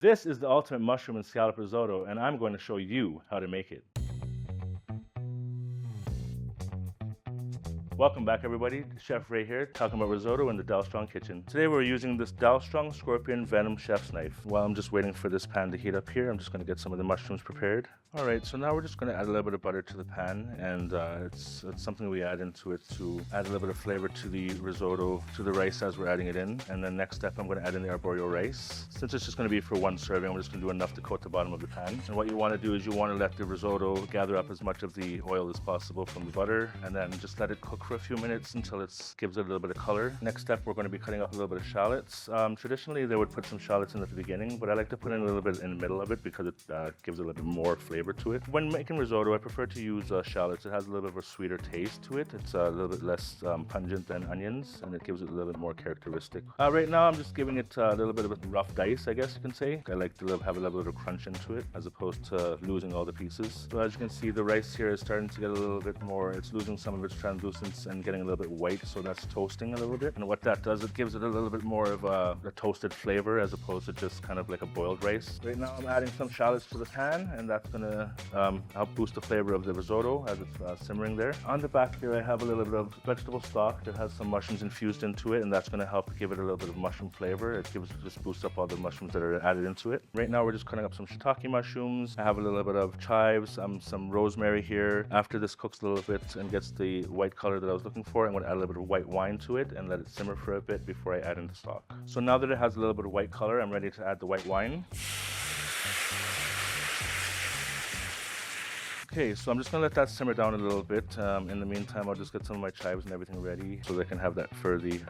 This is the ultimate mushroom and scallop risotto, and I'm going to show you how to make it. Welcome back, everybody. Chef Ray here, talking about risotto in the Dalstrong kitchen. Today we're using this Dalstrong Scorpion Venom chef's knife. While I'm just waiting for this pan to heat up here, I'm just going to get some of the mushrooms prepared. All right, so now we're just going to add a little bit of butter to the pan, and it's something we add into it to add a little bit of flavor to the risotto, to the rice as we're adding it in. And then next step, I'm going to add in the Arborio rice. Since it's just going to be for one serving, I'm just going to do enough to coat the bottom of the pan. And what you want to do is you want to let the risotto gather up as much of the oil as possible from the butter, and then just let it cook for a few minutes until it gives it a little bit of color. Next step, we're going to be cutting up a little bit of shallots. Traditionally, they would put some shallots in at the beginning, but I like to put in a little bit in the middle of it because it gives a little bit more flavor to it. When making risotto, I prefer to use shallots. It has a little bit of a sweeter taste to it. It's a little bit less pungent than onions, and it gives it a little bit more characteristic. Right now, I'm just giving it a little bit of a rough dice, I guess you can say. I like to have a little bit of crunch into it as opposed to losing all the pieces. So as you can see, the rice here is starting to get a little bit more, it's losing some of its translucence and getting a little bit white, so that's toasting a little bit. And what that does, it gives it a little bit more of a toasted flavor as opposed to just kind of like a boiled rice. Right now, I'm adding some shallots to the pan, and that's gonna help boost the flavor of the risotto as it's simmering there. On the back here, I have a little bit of vegetable stock that has some mushrooms infused into it, and that's going to help give it a little bit of mushroom flavor. It just boosts up all the mushrooms that are added into it. Right now, we're just cutting up some shiitake mushrooms. I have a little bit of chives, some rosemary here. After this cooks a little bit and gets the white color that I was looking for, I'm going to add a little bit of white wine to it and let it simmer for a bit before I add in the stock. So now that it has a little bit of white color, I'm ready to add the white wine. Okay, so I'm just gonna let that simmer down a little bit. In the meantime, I'll just get some of my chives and everything ready so they can have that for the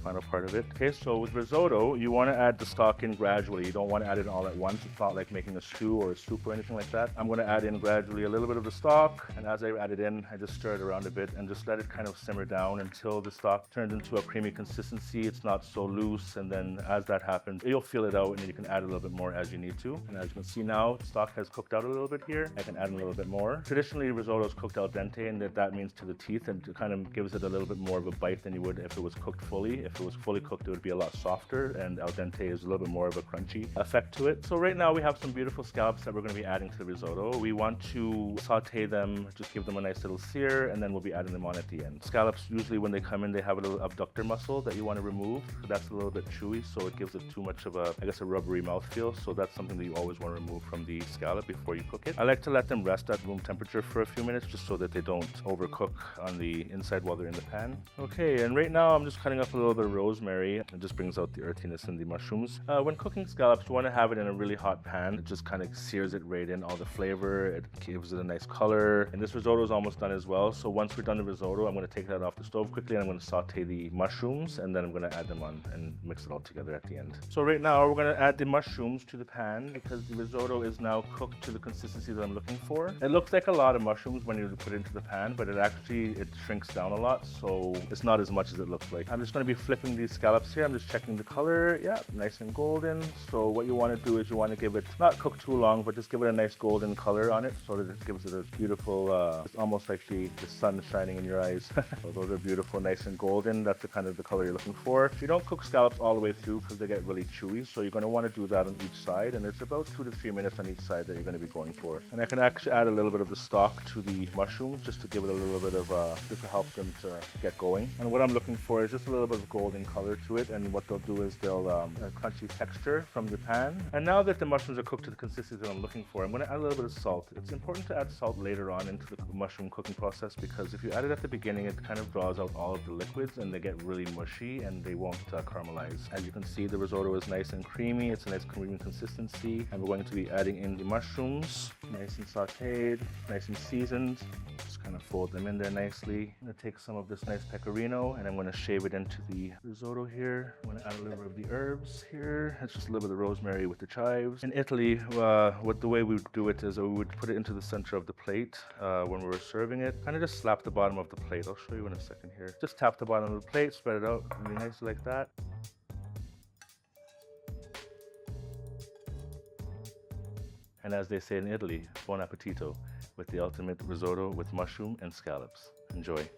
final part of it. Okay, so with risotto, you want to add the stock in gradually. You don't want to add it all at once. It's not like making a stew or a soup or anything like that. I'm going to add in gradually a little bit of the stock, and as I add it in, I just stir it around a bit and just let it kind of simmer down until the stock turns into a creamy consistency. It's not so loose, and then as that happens, you'll feel it out, and then you can add a little bit more as you need to. And as you can see now, the stock has cooked out a little bit here. I can add in a little bit more. Traditionally, risotto is cooked al dente, and that means to the teeth, and it kind of gives it a little bit more of a bite than you would if it was cooked fully. If it was fully cooked, it would be a lot softer, and al dente is a little bit more of a crunchy effect to it. So right now we have some beautiful scallops that we're going to be adding to the risotto. We want to saute them, just give them a nice little sear, and then we'll be adding them on at the end. Scallops, usually when they come in, they have a little abductor muscle that you want to remove. So that's a little bit chewy, so it gives it too much of a, I guess, a rubbery mouthfeel. So that's something that you always want to remove from the scallop before you cook it. I like to let them rest at room temperature for a few minutes just so that they don't overcook on the inside while they're in the pan. Okay, and right now I'm just cutting up a little bit of rosemary. It just brings out the earthiness in the mushrooms. When cooking scallops, you want to have it in a really hot pan. It just kind of sears it right in, all the flavor. It gives it a nice color. And this risotto is almost done as well. So once we're done the risotto, I'm going to take that off the stove quickly, and I'm going to saute the mushrooms, and then I'm going to add them on and mix it all together at the end. So right now we're going to add the mushrooms to the pan because the risotto is now cooked to the consistency that I'm looking for. It looks like a lot of mushrooms when you put it into the pan, but it shrinks down a lot, so it's not as much as it looks like. I'm just going to be flipping these scallops here. I'm just checking the color. Yeah, nice and golden. So what you want to do is you want to give it, not cook too long, but just give it a nice golden color on it so that it gives it a beautiful, it's almost like the sun shining in your eyes. So those are beautiful, nice and golden. That's the kind of the color you're looking for. You don't cook scallops all the way through because they get really chewy, so you're going to want to do that on each side, and it's about 2 to 3 minutes on each side that you're going to be going for. And I can actually add a little bit of the stock to the mushrooms just to give it a little bit of, just to help them to get going. And what I'm looking for is just a little bit of golden color to it, and what they'll do is they'll a crunchy texture from the pan. And now that the mushrooms are cooked to the consistency that I'm looking for, I'm going to add a little bit of salt. It's important to add salt later on into the mushroom cooking process because if you add it at the beginning, it kind of draws out all of the liquids and they get really mushy and they won't caramelize. As you can see, the risotto is nice and creamy. It's a nice creamy consistency, and we're going to be adding in the mushrooms, nice and sauteed, nice and seasoned. Just kind of fold them in there nicely. I'm going to take some of this nice pecorino and I'm going to shave it into the risotto here. I'm going to add a little bit of the herbs here. It's just a little bit of rosemary with the chives. In Italy, the way we would do it is we would put it into the center of the plate when we were serving it. Kind of just slap the bottom of the plate. I'll show you in a second here. Just tap the bottom of the plate, spread it out really nicely like that. And as they say in Italy, buon appetito, with the ultimate risotto with mushroom and scallops. Enjoy.